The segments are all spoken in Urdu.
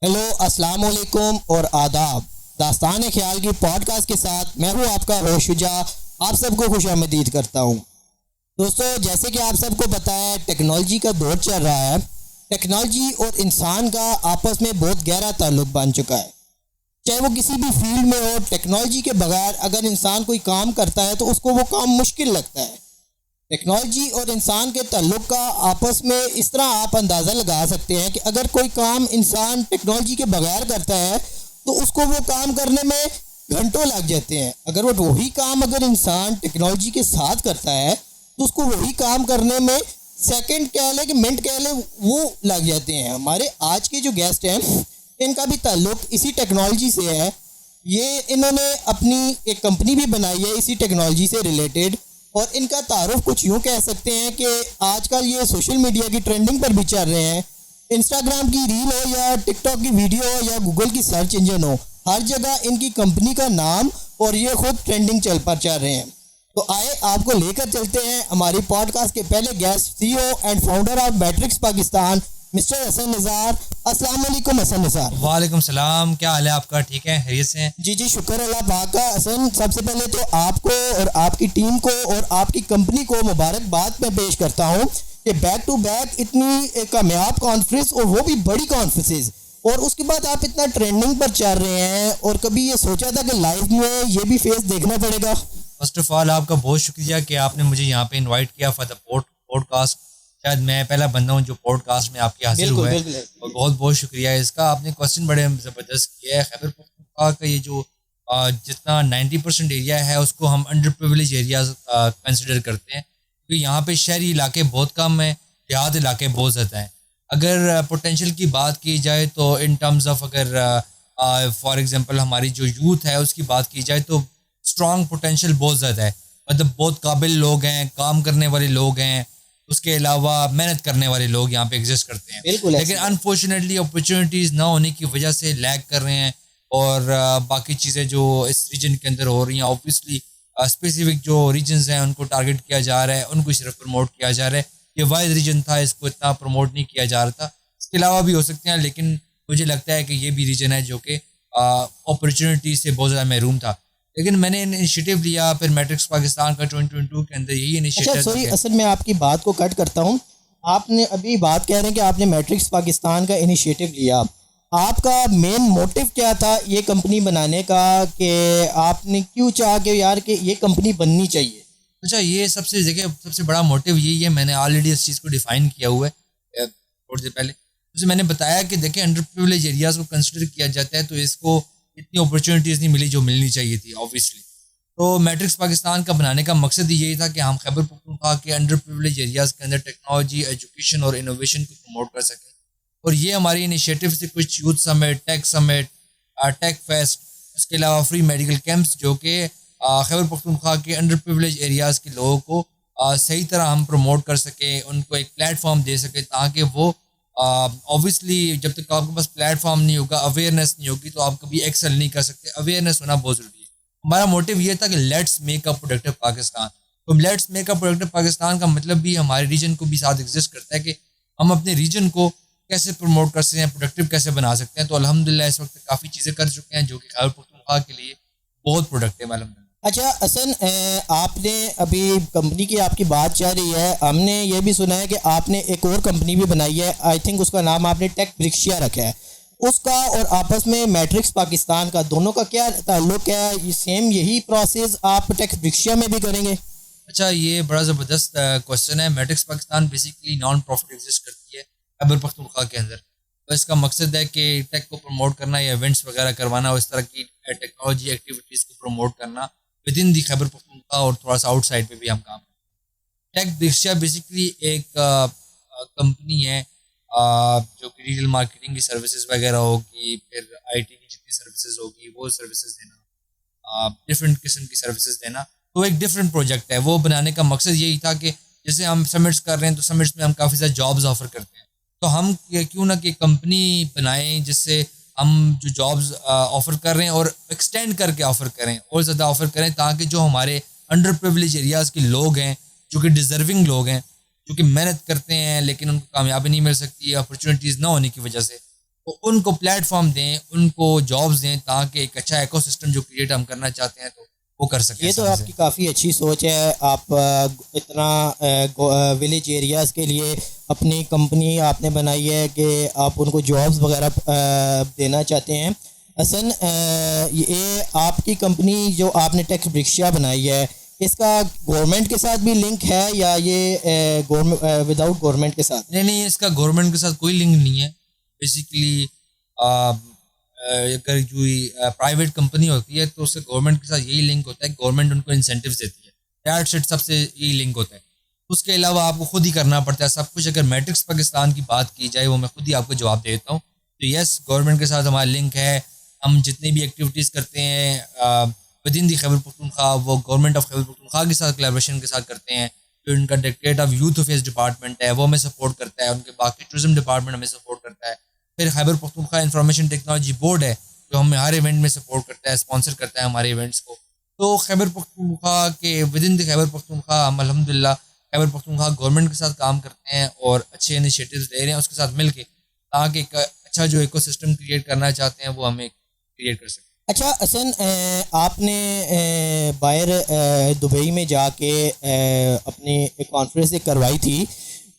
ہیلو، السلام علیکم اور آداب۔ داستان خیال کی پوڈ کاسٹ کے ساتھ میں ہوں آپ کا ہوش شجاع، آپ سب کو خوش آمدید کرتا ہوں۔ دوستو، جیسے کہ آپ سب کو پتہ ہے، ٹیکنالوجی کا دور چل رہا ہے۔ ٹیکنالوجی اور انسان کا آپس میں بہت گہرا تعلق بن چکا ہے۔ چاہے وہ کسی بھی فیلڈ میں ہو، ٹیکنالوجی کے بغیر اگر انسان کوئی کام کرتا ہے تو اس کو وہ کام مشکل لگتا ہے۔ ٹیکنالوجی اور انسان کے تعلق کا آپس میں اس طرح آپ اندازہ لگا سکتے ہیں کہ اگر کوئی کام انسان ٹیکنالوجی کے بغیر کرتا ہے تو اس کو وہ کام کرنے میں گھنٹوں لگ جاتے ہیں۔ اگر وہی کام اگر انسان ٹیکنالوجی کے ساتھ کرتا ہے تو اس کو وہی کام کرنے میں سیکنڈ کہہ لیں کہ منٹ کہہ لیں وہ لگ جاتے ہیں۔ ہمارے آج کے جو گیسٹ ہیں ان کا بھی تعلق اسی ٹیکنالوجی سے ہے۔ یہ انہوں نے اپنی ایک کمپنی بھی بنائی ہے اسی ٹیکنالوجی سے ریلیٹڈ، اور ان کا تعارف کچھ یوں کہہ سکتے ہیں کہ آج کل یہ سوشل میڈیا کی ٹرینڈنگ پر بھی چل رہے ہیں۔ انسٹاگرام کی ریل ہو یا ٹک ٹاک کی ویڈیو ہو یا گوگل کی سرچ انجن ہو، ہر جگہ ان کی کمپنی کا نام اور یہ خود ٹرینڈنگ چل رہے ہیں۔ تو آئے آپ کو لے کر چلتے ہیں ہماری پوڈ کاسٹ کے پہلے guest, C O and founder of Matrix Pakistan, mister Hassan Nisar. السلام علیکم حسن نثار۔ وعلیکم السلام، کیا حال ہے آپ کا؟ ٹھیک ہے، خیریت سے ہیں؟ جی شکر اللہ پاک کا۔ حسن، سب سے پہلے تو آپ کو اور آپ کی ٹیم کو اور آپ کی کمپنی کو مبارکباد میں پیش کرتا ہوں کہ بیک ٹو بیک اتنی کامیاب کانفرنس، اور وہ بھی بڑی کانفرنسز، اور اس کے بعد آپ اتنا ٹرینڈنگ پر چل رہے ہیں، اور کبھی یہ سوچا تھا کہ لائف میں یہ بھی فیس دیکھنا پڑے گا؟ فرسٹ آف آل آپ کا بہت شکریہ کہ آپ نے مجھے یہاں پہ انوائٹ کیا فار دا پوڈ کاسٹ۔ شاید میں پہلا بندہ ہوں جو پوڈ کاسٹ میں آپ کے حاضر ہوا ہے، اور بہت بہت شکریہ اس کا۔ آپ نے کوشچن بڑے زبردست کیا ہے۔ خیبر پختونخوا کا یہ جو جتنا 90% ایریا ہے اس کو ہم انڈر پریویلیج ایریاز کنسیڈر کرتے ہیں، کیونکہ یہاں پہ شہری علاقے بہت کم ہیں، دیہات علاقے بہت زیادہ ہیں۔ اگر پوٹینشیل کی بات کی جائے تو ان ٹرمز آف اگر فار ایگزامپل ہماری جو یوتھ ہے اس کی بات کی جائے تو اسٹرانگ پوٹینشیل بہت زیادہ ہے، مطلب بہت قابل لوگ ہیں، کام کرنے والے لوگ ہیں، اس کے علاوہ محنت کرنے والے لوگ یہاں پہ ایگزسٹ کرتے ہیں۔ لیکن انفارچونیٹلی اپرچونیٹیز نہ ہونے کی وجہ سے لیگ کر رہے ہیں، اور باقی چیزیں جو اس ریجن کے اندر ہو رہی ہیں، اوبویسلی اسپیسیفک جو ریجنز ہیں ان کو ٹارگٹ کیا جا رہا ہے، ان کو صرف پروموٹ کیا جا رہا ہے۔ یہ واحد ریجن تھا، اس کو اتنا پروموٹ نہیں کیا جا رہا تھا، اس کے علاوہ بھی ہو سکتے ہیں، لیکن مجھے لگتا ہے کہ یہ بھی ریجن ہے جو کہ اپرچونیٹی سے بہت زیادہ محروم تھا۔ لیکن میں نے انیشیٹو لیا، پھر میٹرکس پاکستان کا 2022 کے اندر یہی انیشیٹو۔ سوری، اصل میں آپ کی بات کو کٹ کرتا ہوں۔ آپ نے ابھی بات کہہ رہے ہیں کہ آپ نے میٹرکس پاکستان کا انیشیٹو لیا، آپ کا مین موٹیو کیا تھا یہ کمپنی بنانے کا، کہ آپ نے کیوں چاہا کہ یار کہ یہ کمپنی بننی چاہیے؟ اچھا، یہ سب سے بڑا موٹیو یہی ہے، میں نے آلریڈی اس چیز کو ڈیفائن کیا ہوا ہے تھوڑی دیر پہلے۔ جیسے میں نے بتایا کہ دیکھیں انڈر پریویلیج ایریاز کو کنسیڈر کیا جاتا ہے تو اس کو اتنی اپرچونیٹیز نہیں ملی جو ملنی چاہیے تھی اوبیسلی۔ تو میٹرکس پاکستان کا بنانے کا مقصد یہی تھا کہ ہم خیبر پختونخوا کے انڈر پریویلیج ایریاز کے اندر ٹیکنالوجی، ایجوکیشن اور انوویشن کو پروموٹ کر سکیں۔ اور یہ ہماری انیشیٹو سے کچھ یوتھ سمٹ، ٹیک فیسٹ، اس کے علاوہ فری میڈیکل کیمپس جو کہ خیبر پختونخوا کے انڈر پریویلیج ایریاز کے لوگوں کو صحیح طرح ہم پروموٹ کر سکیں، ان کو ایک پلیٹ فارم دے سکیں، تاکہ وہ اوبیسلی جب تک آپ کے پاس پلیٹ فارم نہیں ہوگا، اویئرنیس نہیں ہوگی، تو آپ کبھی ایکسل نہیں کر سکتے۔ اویئرنیس ہونا بہت ضروری ہے۔ ہمارا موٹیو یہ تھا کہ let's make a productive Pakistan. تو let's make a productive Pakistan کا مطلب بھی ہمارے ریجن کو بھی ساتھ ایگزسٹ کرتا ہے کہ ہم اپنے ریجن کو کیسے پروموٹ کر سکتے ہیں، پروڈکٹیو کیسے بنا سکتے ہیں۔ تو الحمدللہ اس وقت کافی چیزیں کر چکے ہیں جو کہ خیبر پختونخوا کے لیے بہت پروڈکٹیو ہے الحمدللہ۔ اچھا حسن، آپ نے ابھی کمپنی کی آپ کی بات چل رہی ہے، ہم نے یہ بھی سنا ہے کہ آپ نے ایک اور کمپنی بھی بنائی ہے، آئی تھنک اس کا نام آپ نے ٹیک برکشیا رکھا ہے۔ اس کا اور آپس میں میٹرکس پاکستان کا دونوں کا کیا تعلق ہے؟ یہ سیم یہی پروسیس آپ ٹیک برکشیا میں بھی کریں گے؟ اچھا، یہ بڑا زبردست کوشچن ہے۔ Matrix Pakistan basically non profit exist کرتی ہے خیبر پختونخوا کے اندر۔ تو اس کا مقصد ہے کہ ٹیک کو پروموٹ کرنا یا ایونٹس وغیرہ کروانا، اور اس طرح کی ٹیکنالوجی ایکٹیویٹیز کو پروموٹ کرنا ود ان دی خیبر پختونخوا، اور تھوڑا سا آؤٹ سائڈ پہ بھی ہم کام کرتے ہیں۔ ٹیک برکشیا بیسیکلی ایک کمپنی ہے جو کہ ریٹیل مارکیٹنگ کی سروسز وغیرہ ہوگی، پھر آئی ٹی کی جتنی سروسز ہوگی وہ سروسز دینا، ڈفرینٹ قسم کی سروسز دینا۔ تو ایک ڈفرینٹ پروجیکٹ ہے۔ وہ بنانے کا مقصد یہی تھا کہ جیسے ہم سمٹس کر رہے ہیں تو سمٹس میں ہم کافی زیادہ جابز آفر کرتے ہیں، تو ہم کیوں نہ کہ کمپنی بنائیں جس سے ہم جو جابز آفر کر رہے ہیں اور ایکسٹینڈ کر کے آفر کریں، اور زیادہ آفر کریں، تاکہ جو ہمارے انڈر پریویلیج ایریاز کے لوگ ہیں، جو کہ ڈیزرونگ لوگ ہیں، جو کہ محنت کرتے ہیں لیکن ان کو کامیابی نہیں مل سکتی اپرچونیٹیز نہ ہونے کی وجہ سے، تو ان کو پلیٹ فارم دیں, ان کو جابس دیں, تاکہ ایک اچھا ایکو سسٹم جو کریٹ ہم کرنا چاہتے ہیں تو وہ کر سکیں. یہ تو آپ کی کافی اچھی سوچ ہے. آپ اتنا ولیج ایریاز کے لیے اپنی کمپنی آپ نے بنائی ہے کہ آپ ان کو جابس وغیرہ دینا چاہتے ہیں. حسن, یہ آپ کی کمپنی جو آپ نے ٹیکس برکشا بنائی ہے, اس کا گورنمنٹ کے ساتھ بھی لنک ہے یا یہ وداؤٹ گورنمنٹ کے ساتھ؟ نہیں, اس کا گورنمنٹ کے ساتھ کوئی لنک نہیں ہے. بیسیکلی اگر جو پرائیویٹ کمپنی ہوتی ہے تو اس سے گورنمنٹ کے ساتھ یہی لنک ہوتا ہے, گورنمنٹ ان کو انسینٹیوز دیتی ہے, دیٹ سیٹ سب سے یہی لنک ہوتا ہے. اس کے علاوہ آپ کو خود ہی کرنا پڑتا ہے سب کچھ. اگر میٹرکس پاکستان کی بات کی جائے, وہ میں خود ہی آپ کو جواب دیتا ہوں. تو یس, گورنمنٹ کے ساتھ ہمارا لنک ہے. ہم جتنی بھی ایکٹیویٹیز کرتے ہیں ود ان دی خیبر پختونخوا, وہ گورنمنٹ آف خیبر پختونخوا کے ساتھ کولیبریشن کے ساتھ کرتے ہیں. جو ان کا directorate of youth affairs department ہے وہ ہمیں سپورٹ کرتا ہے, ان کے باقی ٹورزم ڈپارٹمنٹ ہمیں سپورٹ کرتا ہے. پھر Khyber Pakhtunkhwa information technology board ہے جو ہمیں ہر ایونٹ میں سپورٹ کرتا ہے, اسپانسر کرتا ہے ہمارے ایونٹس کو. تو خیبر پختونخوا کے ود ان دی خیبر پختونخوا ہم الحمدللہ خیبر پختونخوا گورنمنٹ کے ساتھ کام کرتے ہیں اور اچھے انیشیٹوز لے رہے ہیں اس کے ساتھ مل کے, تاکہ ایک اچھا جو ایکو سسٹم کریٹ کرنا چاہتے ہیں وہ ہمیں کریٹ کر سکیں. اچھا حسن, آپ نے باہر دبئی میں جا کے اپنی کانفرنس کروائی تھی.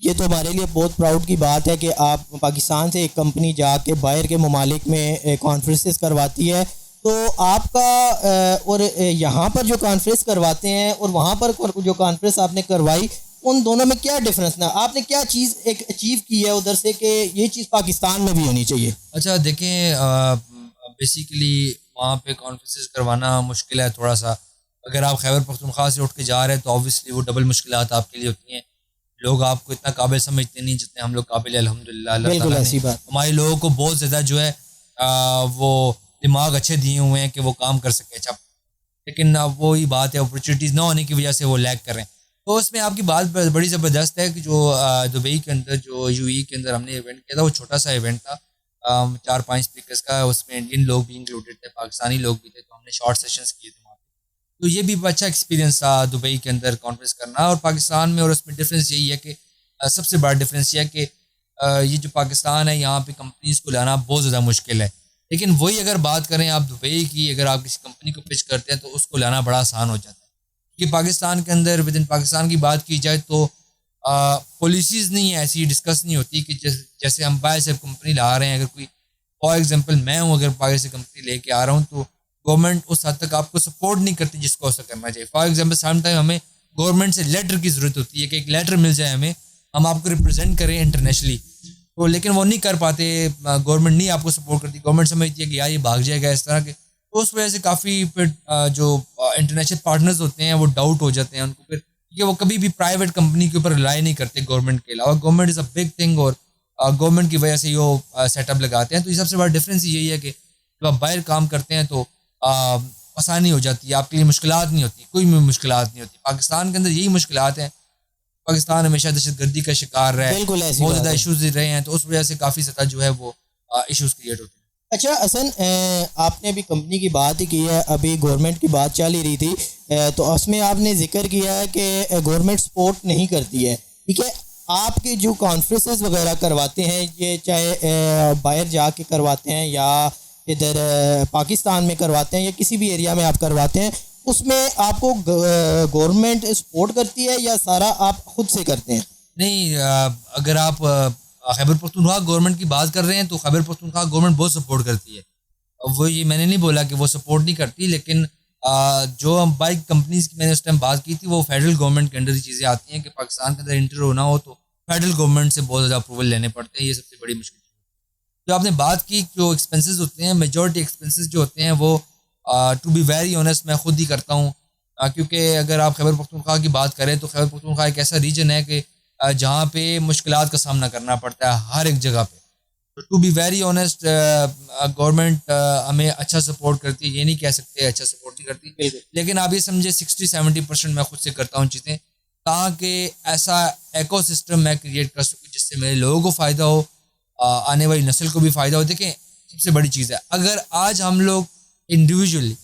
یہ تو ہمارے لیے بہت پراؤڈ کی بات ہے کہ آپ پاکستان سے ایک کمپنی جا کے باہر کے ممالک میں کانفرنسز کرواتی ہے. تو آپ کا اور یہاں پر جو کانفرنس کرواتے ہیں اور وہاں پر جو کانفرنس آپ نے کروائی, ان دونوں میں کیا ڈفرینس تھا؟ آپ نے کیا چیز ایک اچیو کی ہے ادھر سے کہ یہ چیز پاکستان میں بھی ہونی چاہیے؟ اچھا دیکھیں, بیسیکلی وہاں پہ کانفرنسز کروانا مشکل ہے تھوڑا سا. اگر آپ خیبر پختونخوا سے اٹھ کے جا رہے ہیں تو آبویسلی وہ ڈبل مشکلات آپ کے لیے ہوتی ہیں. لوگ آپ کو اتنا قابل سمجھتے نہیں جتنے ہم لوگ قابل ہیں الحمدللہ. اللہ بالکل ایسی بات. ہمارے لوگوں کو بہت زیادہ جو ہے وہ دماغ اچھے دیے ہوئے ہیں کہ وہ کام کر سکے اچھا, لیکن اب وہی بات ہے اپرچونیٹیز نہ ہونے کی وجہ سے وہ لیگ کر رہے ہیں. تو اس میں آپ کی بات بڑی زبردست ہے کہ جو دبئی کے اندر جو یو ای کے اندر ہم نے ایونٹ کیا تھا, وہ چھوٹا سا ایونٹ تھا, 4-5 اسپیکرس کا. اس میں انڈین لوگ بھی انکلوڈیڈ تھے, پاکستانی لوگ بھی تھے, تو ہم نے شارٹ سیشنز کیے تھے وہاں پہ. تو یہ بھی اچھا ایکسپیرینس تھا دبئی کے اندر کانفرنس کرنا اور پاکستان میں. اور اس میں ڈفرینس یہی ہے کہ سب سے بڑا ڈفرینس یہ ہے کہ یہ جو پاکستان ہے یہاں پہ کمپنیز کو لانا بہت زیادہ مشکل ہے. لیکن وہی اگر بات کریں آپ دبئی کی, اگر آپ کسی کمپنی کو پچ کرتے ہیں تو اس کو لانا بڑا آسان ہو جاتا ہے. کہ پاکستان کے اندر ود ان پاکستان کی بات کی جائے تو پالیسیز نہیں ایسی ڈسکس نہیں ہوتی کہ جیسے ہم باہر سے کمپنی لا رہے ہیں. اگر کوئی فار ایگزامپل میں ہوں, اگر باہر سے کمپنی لے کے آ رہا ہوں تو گورنمنٹ اس حد تک آپ کو سپورٹ نہیں کرتی جس کو ایسا کرنا چاہیے. فار ایگزامپل سم ٹائم ہمیں گورنمنٹ سے لیٹر کی ضرورت ہوتی ہے کہ ایک لیٹر مل جائے ہمیں, ہم آپ کو ریپرزینٹ کریں انٹرنیشنلی. تو لیکن وہ نہیں کر پاتے, گورنمنٹ نہیں آپ کو سپورٹ کرتی. گورنمنٹ سمجھتی ہے کہ یار یہ بھاگ جائے گا اس طرح کے. تو اس وجہ سے کافی پھر جو انٹرنیشنل پارٹنرز ہوتے ہیں وہ ڈاؤٹ ہو جاتے ہیں ان کو پھر, کہ وہ کبھی بھی پرائیویٹ کمپنی کے اوپر ریلائی نہیں کرتے گورنمنٹ کے علاوہ. Government is a big thing اور گورنمنٹ کی وجہ سے یہ سیٹ اپ لگاتے ہیں. تو یہ سب سے بڑا ڈفرینس یہی ہے کہ جب آپ باہر کام کرتے ہیں تو آسانی ہو جاتی ہے, آپ کے لیے مشکلات نہیں ہوتی, کوئی مشکلات نہیں ہوتی. پاکستان کے اندر یہی مشکلات ہیں. پاکستان ہمیشہ دہشت گردی کا شکار رہا ہے, بہت زیادہ ایشوز رہے ہیں, تو اس وجہ سے کافی زیادہ جو ہے وہ ایشوز کریٹ ہوتے ہیں. اچھا حسن, آپ نے ابھی کمپنی کی بات ہی کی ہے, ابھی گورنمنٹ کی بات چل ہی رہی تھی, تو اس میں آپ نے ذکر کیا ہے کہ گورنمنٹ سپورٹ نہیں کرتی ہے. ٹھیک ہے, آپ کے جو کانفرنسز وغیرہ کرواتے ہیں, یہ چاہے باہر جا کے کرواتے ہیں یا ادھر پاکستان میں کرواتے ہیں یا کسی بھی ایریا میں آپ کرواتے ہیں, اس میں آپ کو گورنمنٹ سپورٹ کرتی ہے یا سارا آپ خود سے کرتے ہیں؟ نہیں, اگر آپ خیبر پختونخوا گورنمنٹ کی بات کر رہے ہیں تو خیبر پختونخوا گورنمنٹ بہت سپورٹ کرتی ہے. وہ یہ میں نے نہیں بولا کہ وہ سپورٹ نہیں کرتی, لیکن جو بائک کمپنیز کی میں نے اس ٹائم بات کی تھی وہ فیڈرل گورنمنٹ کے انڈر ہی چیزیں آتی ہیں کہ پاکستان کے اندر انٹر ہونا ہو تو فیڈرل گورنمنٹ سے بہت زیادہ اپروول لینے پڑتے ہیں. یہ سب سے بڑی مشکل. جو آپ نے بات کی جو ایکسپینسز ہوتے ہیں, میجورٹی ایکسپینسز جو ہوتے ہیں وہ ٹو بی ویری آنیسٹ میں خود ہی کرتا ہوں, کیونکہ اگر آپ خیبر پختونخوا کی بات کریں تو خیبر پختونخوا ایک ایسا ریجن ہے کہ جہاں پہ مشکلات کا سامنا کرنا پڑتا ہے ہر ایک جگہ پہ. تو to be very honest government ہمیں اچھا سپورٹ کرتی ہے, یہ نہیں کہہ سکتے اچھا سپورٹ نہیں کرتی, لیکن آپ یہ سمجھے 60-70% میں خود سے کرتا ہوں چیزیں, تاکہ ایسا ایکو سسٹم میں کریٹ کر سکوں جس سے میرے لوگوں کو فائدہ ہو, آنے والی نسل کو بھی فائدہ ہو. دیکھیں سب سے بڑی چیز ہے, اگر آج ہم لوگ انڈیویجولی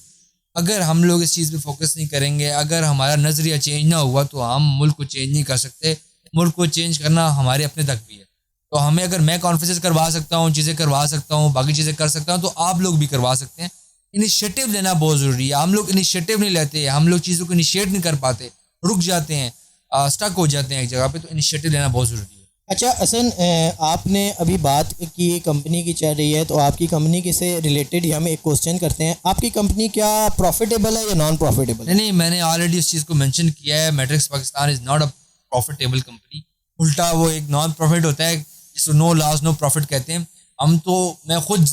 اگر ہم لوگ اس چیز پہ فوکس نہیں کریں گے, اگر ہمارا نظریہ چینج نہ ہوا تو ہم ملک کو چینج نہیں کر سکتے. ملک کو چینج کرنا ہمارے اپنے تک بھی ہے. تو ہمیں اگر میں کانفرنسز کروا سکتا ہوں, چیزیں کروا سکتا ہوں, باقی چیزیں کر سکتا ہوں, تو آپ لوگ بھی کروا سکتے ہیں. انیشیٹو لینا بہت ضروری ہے. ہم لوگ انیشیٹو نہیں لیتے, ہم لوگ چیزوں کو انیشیٹ نہیں کر پاتے, رک جاتے ہیں, اسٹک ہو جاتے ہیں ایک جگہ پہ. تو انیشیٹو لینا بہت ضروری ہے. اچھا حسن, آپ نے ابھی بات کی کمپنی کی چل رہی ہے, تو آپ کی کمپنی کے سے ریلیٹڈ ہی ہم ایک کوسچن کرتے ہیں. آپ کی کمپنی کیا پروفیٹیبل ہے یا نان پروفیٹیبل؟ نہیں, میں نے آلریڈی اس چیز کو مینشن کیا ہے. Matrix Pakistan is not a profitable company. الٹا وہ ایک نان پروفٹ ہوتا ہے, جس کو نو لاس نو پروفٹ کہتے ہیں. میں خود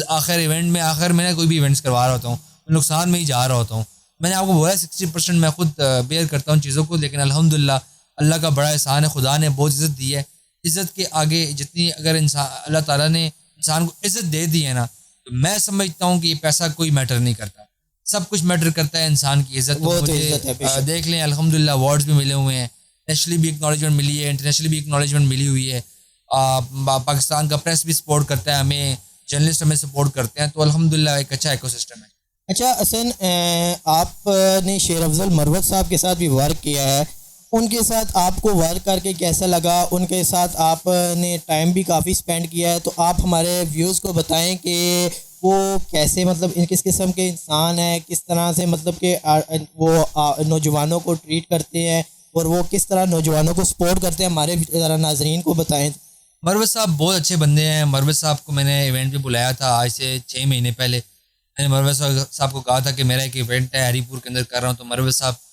آخر میں کوئی بھی ایونٹس کروا رہا ہوتا ہوں, نقصان میں ہی جا رہا ہوتا ہوں. میں نے آپ کو بولا 60% میں خود بیئر کرتا ہوں چیزوں کو, لیکن الحمدللہ اللہ کا بڑا احسان ہے, خدا نے بہت عزت دی ہے. عزت کے آگے جتنی اگر انسان اللہ تعالیٰ نے انسان کو عزت دے دی ہے نا, تو میں سمجھتا ہوں کہ یہ پیسہ کوئی میٹر نہیں کرتا. سب کچھ میٹر کرتا ہے انسان کی عزت. مجھے دیکھ لیں الحمدللہ ایوارڈز بھی ملے ہوئے ہیں, نیشنلی بھی اکنالجمنٹ ملی ہے, انٹرنیشنلی بھی اکنالجمنٹ ملی ہوئی ہے. پاکستان کا پریس بھی سپورٹ کرتا ہے ہمیں, جرنلسٹ ہمیں سپورٹ کرتے ہیں. تو الحمدللہ ایک اچھا ایکو سسٹم ہے. اچھا حسن, آپ نے شیر افضل مروت صاحب کے ساتھ بھی ورک کیا ہے, ان کے ساتھ آپ کو ورک کر کے کیسا لگا؟ ان کے ساتھ آپ نے ٹائم بھی کافی سپینڈ کیا ہے, تو آپ ہمارے ویوز کو بتائیں کہ وہ کیسے, مطلب کس قسم کے انسان ہیں, کس طرح سے مطلب کہ وہ نوجوانوں کو ٹریٹ کرتے ہیں, اور وہ کس طرح نوجوانوں کو سپورٹ کرتے ہیں. ہمارے ذرا ناظرین کو بتائیں. مروت صاحب بہت اچھے بندے ہیں. مروت صاحب کو میں نے ایونٹ پہ بلایا تھا آج سے 6 مہینے پہلے. میں نے مروت صاحب کو کہا تھا کہ میرا ایک ایونٹ ہے ہری پور کے اندر کر رہا ہوں. تو مروت صاحب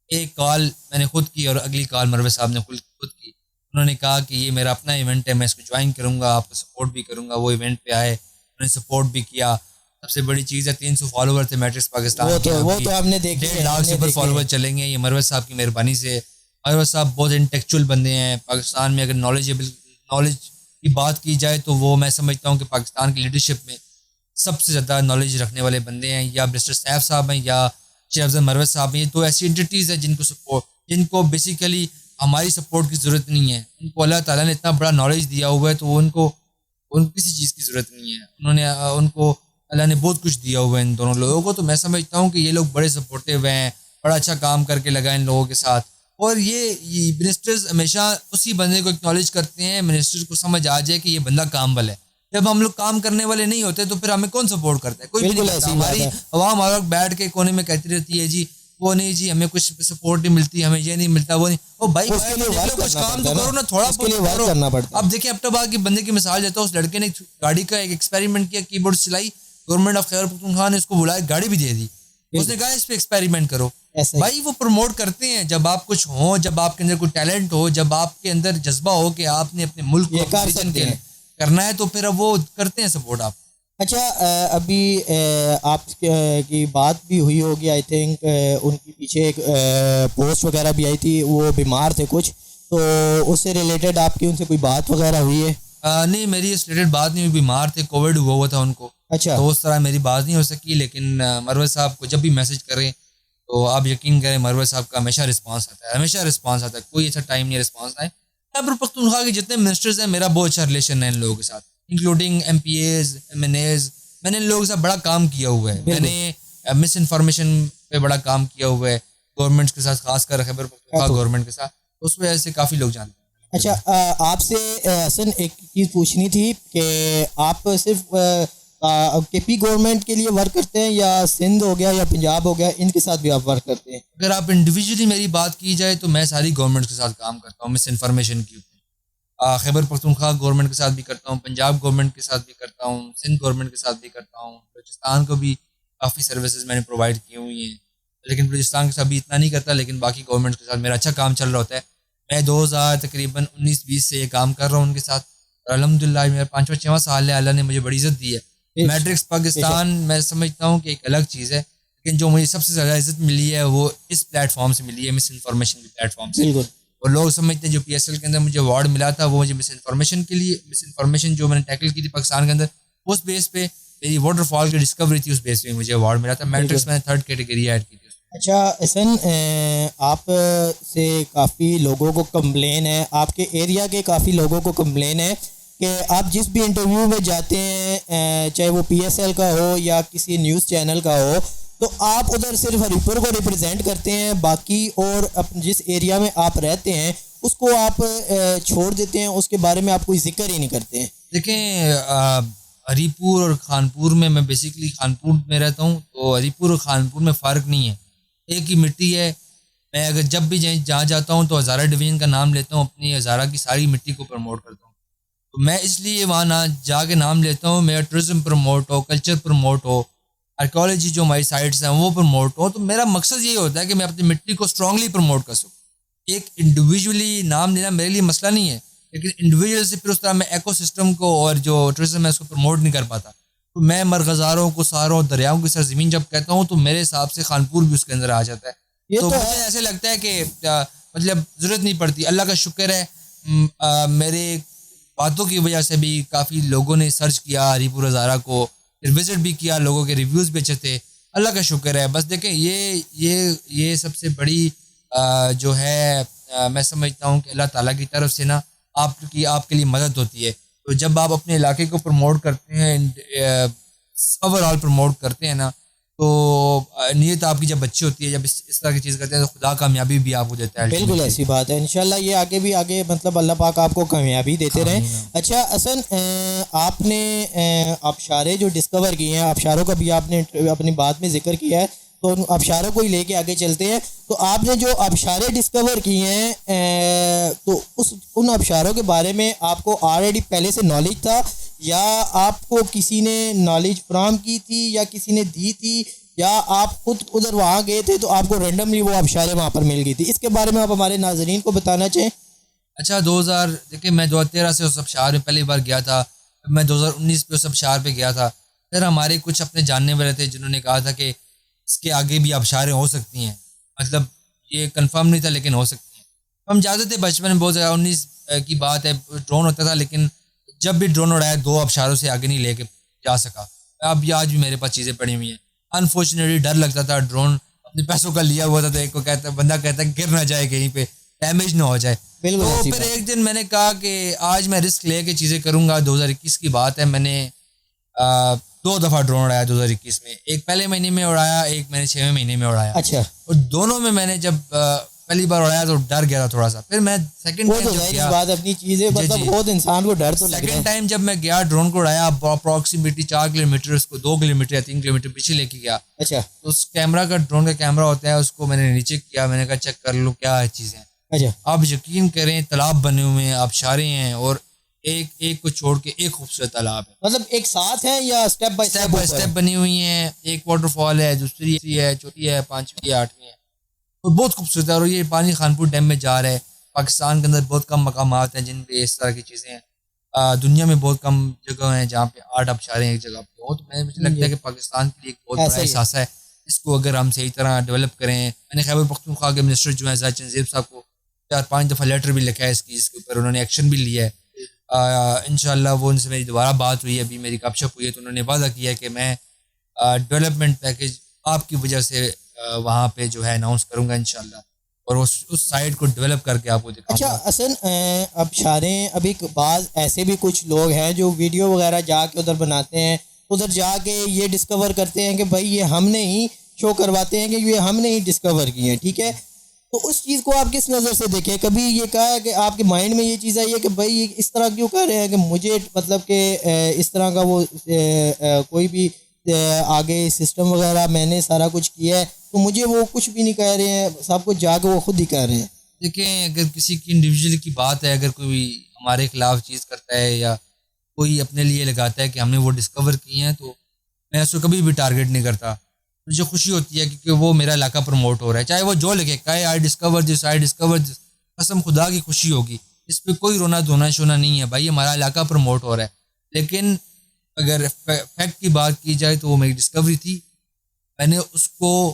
ایک کال میں نے خود کی اور اگلی کال مروت صاحب نے خود کی. انہوں نے کہا کہ یہ میرا اپنا ایونٹ ہے, میں اس کو جوائن کروں گا, آپ کو سپورٹ بھی کروں گا. وہ ایونٹ پہ آئے, انہوں نے سپورٹ بھی کیا. سب سے بڑی چیز ہے 300 فالوور تھے میٹرکس پاکستان کے, 1.5 لاکھ سے اوپر فالوور چلیں گے. یہ مروت صاحب کی مہربانی سے. مروت صاحب بہت انٹیکچوئل بندے ہیں. پاکستان میں اگر نالج کی بات کی جائے تو وہ میں سمجھتا ہوں کہ پاکستان کی لیڈرشپ میں سب سے زیادہ نالج رکھنے والے بندے ہیں. یا مسٹر سیف صاحب ہیں یا شیر افضل مروت صاحب ہیں. یہ تو ایسی انٹیٹیز ہیں جن کو بیسیکلی ہماری سپورٹ کی ضرورت نہیں ہے. ان کو اللہ تعالیٰ نے اتنا بڑا نالج دیا ہوا ہے, تو ان کو کسی چیز کی ضرورت نہیں ہے. ان کو اللہ نے بہت کچھ دیا ہوا ہے ان دونوں لوگوں کو. تو میں سمجھتا ہوں کہ یہ لوگ بڑے سپورٹیو ہیں, بڑا اچھا کام کر کے لگا ان لوگوں کے ساتھ. اور یہ منسٹرز ہمیشہ اسی بندے کو اکنالج کرتے ہیں. منسٹر کو سمجھ آ جائے کہ یہ بندہ کام والا ہے. جب ہم لوگ کام کرنے والے نہیں ہوتے تو پھر ہمیں کون سپورٹ کرتا ہے؟ کوئی بھی نہیں کرتا. ہماری عوام ہر وقت بیٹھ کے کونے میں کہتی رہتی ہے جی وہ نہیں جی ہمیں کچھ سپورٹ نہیں ملتی, ہمیں یہ نہیں ملتا, وہ نہیں. او بھائی کچھ کام تو کرو نا, تھوڑا بہت کرنا پڑتا. اب دیکھیں اپٹاباد کے بندے کی مثال دیتا ہوں. اس لڑکے نے گاڑی کا ایک ایکسپیریمنٹ کیا, کی بورڈ چلائی, گورنمنٹ آف خیبر پختونخوا نے اس کو بلایا, گاڑی بھی دے دی. اس نے کہا اس پہ ایکسپیریمنٹ کرو. بھائی وہ پروموٹ کرتے ہیں جب آپ کچھ ہوں, جب آپ کے اندر کوئی ٹیلنٹ ہو, جب آپ کے اندر جذبہ ہو کہ آپ نے اپنے ملک کو کرنا ہے, تو پھر اب وہ کرتے ہیں سپورٹ آپ. اچھا, ابھی آپ کی بات بھی ہوئی ہوگی آئی تھنک, ان کے پیچھے ایک پوسٹ وغیرہ بھی آئی تھی, وہ بیمار تھے کچھ, تو اس سے ریلیٹڈ آپ کی ان سے کوئی بات وغیرہ ہوئی ہے؟ نہیں, میری اس ریلیٹڈ بات نہیں ہوئی. بیمار تھے, کووڈ ہوا تھا ان کو. اچھا, تو اس طرح میری بات نہیں ہو سکی. لیکن مروت صاحب کو جب بھی میسج کریں تو آپ یقین کریں مروت صاحب کا ہمیشہ رسپانس آتا ہے, کوئی ایسا ٹائم نہیں رسپانس آئے. خیبر پختونخوا کے جتنے منسٹرز ہیں میرا بہت اچھا ریلیشن ہے ان لوگوں کے ساتھ, including MPAs, MNAs. میں نے ان لوگوں کے ساتھ بڑا کام کیا ہوا ہے. میں نے مس انفارمیشن پہ بڑا کام کیا ہوا ہے گورنمنٹس کے ساتھ, خاص کر خیبر پختونخوا گورنمنٹ کے ساتھ. اس وجہ سے کافی لوگ جانتے ہیں. اچھا, آپ سے حسن ایک چیز پوچھنی تھی کہ آپ صرف کے پی گورنمنٹ کے لیے ورک کرتے ہیں یا سندھ ہو گیا یا پنجاب ہو گیا, ان کے ساتھ بھی آپ ورک کرتے ہیں؟ اگر آپ انڈیویجولی میری بات کی جائے تو میں ساری گورنمنٹ کے ساتھ کام کرتا ہوں مس انفارمیشن کی اوپر. خیبر پختونخوا گورنمنٹ کے ساتھ بھی کرتا ہوں, پنجاب گورنمنٹ کے ساتھ بھی کرتا ہوں, سندھ گورنمنٹ کے ساتھ بھی کرتا ہوں, بلوچستان کو بھی کافی سروسز میں نے پرووائڈ کی ہوئی ہیں. لیکن بلوچستان کے ساتھ بھی اتنا نہیں کرتا, لیکن باقی گورنمنٹ کے ساتھ میرا اچھا کام چل رہا ہوتا ہے. میں 2000 تقریباً 19-20 سے یہ کام کر رہا ہوں ان کے ساتھ. الحمدللہ میرا 5واں سال ہے, اللہ نے مجھے بڑی عزت دی ہے. میٹرکس پاکستان میں سمجھتا ہوں کہ ایک الگ چیز ہے, لیکن جو مجھے سب سے زیادہ عزت ملی ہے وہ اس پلیٹ فارم سے ملی ہے, مس انفارمیشن کے پلیٹ فارم سے. اور لوگ سمجھتے ہیں جو پی ایس ایل کے اندر مجھے ایوارڈ ملا تھا وہ مجھے مس انفارمیشن کے لیے, مس انفارمیشن جو میں نے ٹیکل کی تھی پاکستان کے اندر, اس بیس پہ میری واٹر فال کی ڈسکوری تھی, اس بیس پہ مجھے ایوارڈ ملا تھا. میٹرکس میں نے 3rd کیٹیگری ایڈ کی تھی. اچھا حسن, آپ سے کافی لوگوں کو کمپلین ہے, آپ کے ایریا کے کافی لوگوں کو کمپلین ہے کہ آپ جس بھی انٹرویو میں جاتے ہیں, چاہے وہ پی ایس ایل کا ہو یا کسی نیوز چینل کا ہو, تو آپ ادھر صرف ہری پور کو ریپرزینٹ کرتے ہیں, باقی اور جس ایریا میں آپ رہتے ہیں اس کو آپ چھوڑ دیتے ہیں, اس کے بارے میں آپ کوئی ذکر ہی نہیں کرتے ہیں؟ دیکھیں ہری پور اور خانپور میں بیسیکلی خانپور میں رہتا ہوں, تو ہری پور اور خانپور میں فرق نہیں ہے, ایک ہی مٹی ہے. میں اگر جب بھی جہاں جاتا ہوں تو ہزارہ ڈویژن کا نام لیتا ہوں, اپنی ہزارہ کی ساری مٹی کو پروموٹ کرتا ہوں. تو میں اس لیے وہاں جا کے نام لیتا ہوں, میرا ٹورزم پروموٹ ہو, کلچر پروموٹ ہو, آرکیالوجی جو ہماری سائٹس ہیں وہ پروموٹ ہو. تو میرا مقصد یہ ہوتا ہے کہ میں اپنی مٹی کو اسٹرانگلی پروموٹ کر سکوں. ایک انڈیویجولی نام لینا میرے لیے مسئلہ نہیں ہے, لیکن انڈیویجول سے پھر اس طرح میں ایکو سسٹم کو اور جو ٹورزم ہے اس کو پروموٹ نہیں کر پاتا. تو میں مرغزاروں کو ساروں دریاؤں کی سرزمین جب کہتا ہوں تو میرے حساب سے خانپور بھی اس کے اندر آ جاتا ہے. تو مجھے ایسے لگتا ہے کہ مطلب ضرورت نہیں پڑتی. اللہ کا شکر ہے میرے باتوں کی وجہ سے بھی کافی لوگوں نے سرچ کیا ہری پور ہزارہ کو, پھر وزٹ بھی کیا, لوگوں کے ریویوز بھی اچھے تھے. اللہ کا شکر ہے. بس دیکھیں یہ سب سے بڑی جو ہے میں سمجھتا ہوں کہ اللہ تعالیٰ کی طرف سے نا آپ کے لیے مدد ہوتی ہے. تو جب آپ اپنے علاقے کو پروموٹ کرتے ہیں, اوور آل پروموٹ کرتے ہیں نا, تو نیت آپ کی جب اچھی ہوتی ہے, جب اس طرح کی چیز کرتے ہیں تو خدا کامیابی بھی آپ کو دیتا ہے. بالکل ایسی بات ہے. انشاءاللہ یہ آگے مطلب اللہ پاک آپ کو کامیابی دیتے رہیں. اچھا حسن, آپ نے آبشاریں جو ڈسکور کی ہیں, آبشاروں کا بھی آپ نے اپنی بات میں ذکر کیا ہے, تو ان آبشاروں کو ہی لے کے آگے چلتے ہیں. تو آپ نے جو آبشاریں ڈسکور کی ہیں تو ان آبشاروں کے بارے میں آپ کو آلریڈی پہلے سے نالج تھا, یا آپ کو کسی نے نالج فراہم کی تھی, یا کسی نے دی تھی, یا آپ خود ادھر وہاں گئے تھے تو آپ کو رینڈملی وہ آبشاریں وہاں پر مل گئی تھی؟ اس کے بارے میں آپ ہمارے ناظرین کو بتانا چاہیں. اچھا 2000 دیکھیں میں 2013 سے اس آبشار میں پہلی بار گیا تھا, میں 2019 پہ اس آبشار پہ گیا تھا. پھر ہمارے کچھ اپنے جاننے والے تھے جنہوں نے کہا تھا کہ اس کے آگے بھی آبشاریں ہو سکتی ہیں, مطلب یہ کنفرم نہیں تھا لیکن ہو سکتی ہیں. ہم جاتے تھے بچپن میں, بہت زیادہ 19 کی بات ہے, ڈرون ہوتا تھا, لیکن جب بھی ڈرون اڑایا 2 آبشاروں سے آگے نہیں لے کے جا سکا. اب آج بھی میرے پاس چیزیں پڑی ہوئی ہیں. انفارچونیٹلی ڈر لگتا تھا, ڈرون اپنے پیسوں کا لیا ہوا تھا, تو ایک کو بندہ کہتا ہے گر نہ جائے کہیں پہ, ڈیمیج نہ ہو جائے. تو پھر ایک دن میں نے کہا کہ آج میں رسک لے کے چیزیں کروں گا. 2021 کی بات ہے, میں نے 2 دفعہ ڈرون اڑایا 2021 میں. ایک پہلے مہینے میں اڑایا, ایک میں نے 6ویں مہینے میں اڑایا. اچھا. اور دونوں میں نے جب پہلی بار اڑایا تو ڈر گیا تھا تھوڑا سا. پھر میں سیکنڈ ٹائم جب میں گیا ڈرون کو اڑایا, اپروکسیمیٹلی 4 کلومیٹر اس کو 2 کلومیٹر یا 3 کلومیٹر پیچھے لے کے گیا. اچھا. تو اس کیمرہ کا, ڈرون کا کیمرہ ہوتا ہے, اس کو میں نے نیچے کیا, میں نے کہا چیک کر لو کیا چیزیں. اچھا. آپ یقین کریں تالاب بنے ہوئے ہیں, آبشاریں ہیں, اور ایک کو چھوڑ کے ایک خوبصورت تالاب ہے. مطلب ایک ساتھ ہے یا اسٹیپ بائی اسٹیپ بنی ہوئی ہیں. ایک واٹر فال ہے, دوسری ہے, چھوٹی ہے, 5ویں ہے, 8ویں ہے, اور بہت خوبصورت ہے. اور یہ پانی خانپور ڈیم میں جا رہا ہے. پاکستان کے اندر بہت کم مقامات ہیں جن پہ اس طرح کی چیزیں ہیں. دنیا میں بہت کم جگہ ہیں جہاں پہ 8 آبشاریں ایک جگہ پہ ہوں. تو مجھے لگتا ہے کہ پاکستان کے لیے ایک بہت بڑا احساس ہے. اس کو اگر ہم صحیح طرح ڈیولپ کریں. میں نے خیبر پختونخوا کے منسٹر جو ہیں زاہد چنزیب صاحب کو 4-5 دفعہ لیٹر بھی لکھا ہے اس کے اوپر, انہوں نے ایکشن بھی لیا ہے. انشاءاللہ وہ ان سے میری دوبارہ بات ہوئی ہے, ابھی میری گپ شپ ہوئی ہے, تو انہوں نے وعدہ کیا ہے کہ میں ڈیولپمنٹ پیکیج آپ کی وجہ سے وہاں پہ جو ہے اناؤنس کروں گا انشاءاللہ, اور اس سائٹ کو ڈیولپ کر کے آپ کو دکھاؤں گا. اچھا حسن, آبشاریں ابھی بعض ایسے بھی کچھ لوگ ہیں جو ویڈیو وغیرہ جا کے ادھر بناتے ہیں, ادھر جا کے یہ ڈسکور کرتے ہیں کہ بھائی یہ ہم نے ہی شو کرواتے ہیں کہ یہ ہم نے ہی ڈسکور کی ہیں, ٹھیک ہے. تو اس چیز کو آپ کس نظر سے دیکھیں؟ کبھی یہ کہا ہے کہ آپ کے مائنڈ میں یہ چیز آئی ہے کہ بھائی یہ اس طرح کیوں کہہ رہے ہیں کہ مجھے مطلب کہ اس طرح کا وہ کوئی بھی آگے سسٹم وغیرہ میں نے سارا کچھ کیا ہے, تو مجھے وہ کچھ بھی نہیں کہہ رہے ہیں, سب کچھ جا کے وہ خود ہی کہہ رہے ہیں. دیکھیں اگر کسی کی انڈیویجول کی بات ہے, اگر کوئی ہمارے خلاف چیز کرتا ہے یا کوئی اپنے لیے لگاتا ہے کہ ہم نے وہ ڈسکور کی ہیں, تو میں اس کو کبھی بھی ٹارگیٹ نہیں کرتا. مجھے خوشی ہوتی ہے کیونکہ وہ میرا علاقہ پروموٹ ہو رہا ہے, چاہے وہ جو لگے کہے آئی ڈسکور دس, قسم خدا کی خوشی ہوگی. اس پہ کوئی رونا دھونا شونا نہیں ہے, بھائی ہمارا علاقہ پروموٹ ہو رہا ہے. لیکن اگر فیکٹ کی بات کی جائے تو وہ میری ڈسکوری تھی, میں نے اس کو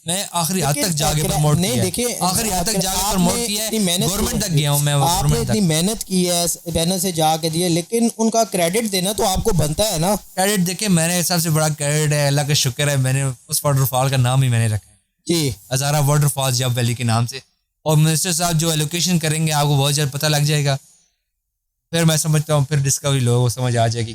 میں آخری حد تک جا کے پروموٹ کیا ہے, آخری حد تک جا کے پروموٹ کیا ہے, گورنمنٹ تک گیا ہوں میں. آپ نے اتنی محنت کی ہے, محنت سے جا کے دیے, لیکن ان کا کریڈٹ دینا تو آپ کو بنتا ہے نا. کریڈٹ دیکھیں میرے سب سے بڑا کریڈٹ ہے, اللہ کا شکر ہے, میں نے اس واٹر فال کا نام ہی میں نے رکھا ہے جی, ہزارہ واٹر فال جب ویلی کے نام سے. اور منسٹر صاحب جو ایلوکیشن کریں گے آپ کو بہت جلد پتہ لگ جائے گا. پھر میں سمجھتا ہوں پھر ڈسکوری لوگوں کو سمجھ آ جائے گی.